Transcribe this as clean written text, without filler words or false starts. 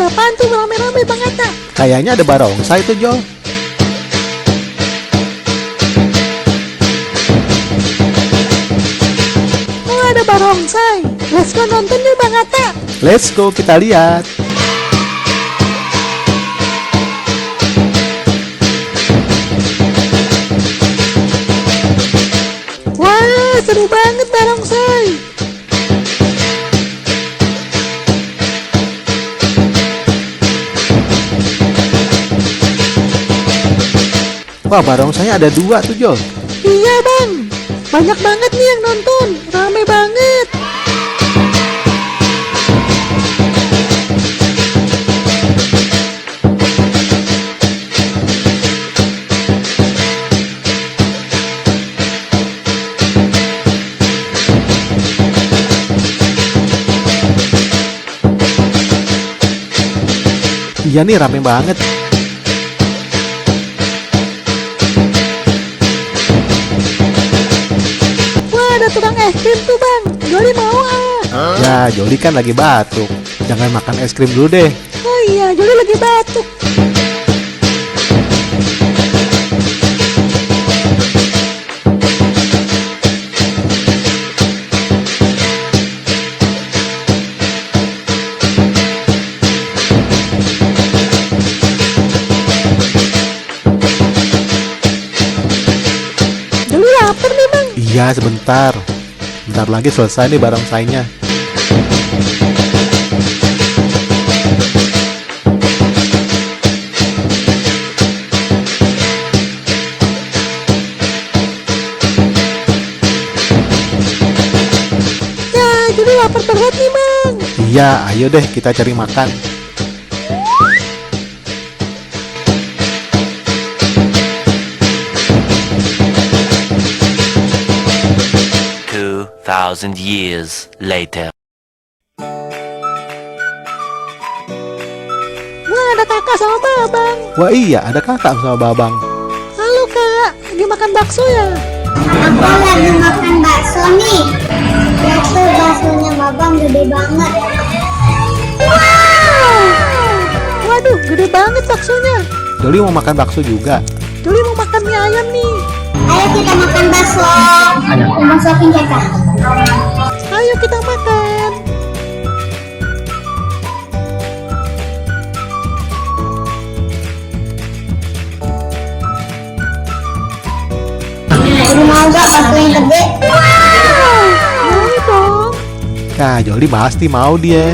Ada apaan tuh rame-rame Bang Atta? Kayaknya ada barongsai tuh, Jol. Oh, ada barongsai. Let's go nonton yuk Bang Atta. Let's go, kita lihat. Wah, seru banget barongsai. Wah, barongsainya ada 2 tuh, Jol. Iya Bang, banyak banget nih yang nonton. Rame banget. Iya nih, rame banget. Wah, ada tukang es krim tuh Bang. Joli mau ah. Ya, Joli kan lagi batuk. Jangan makan es krim dulu deh. Oh iya, Joli lagi batuk. Joli lapar nih Bang. Iya, sebentar. Bentar lagi selesai nih barongsainya. Ya, Joli lapar banget nih Bang. Iya, ayo deh kita cari makan. Thousand years later. Wah, ada kakak sama babang. Wah iya, ada kakak sama babang. Halo kak, lagi makan bakso ya? Aku lagi makan bakso nih. Lihat tuh baksonya babang gede banget. Wow! Waduh, gede banget baksonya. Joli mau makan bakso juga. Joli mau makan mie ayam nih. Ayo kita makan bakso. Mau suapin kakak. Ayo kita makan. Jadi mau gak bakso yang gede? Wow! Mau dong. Nah, Joli pasti mau dia.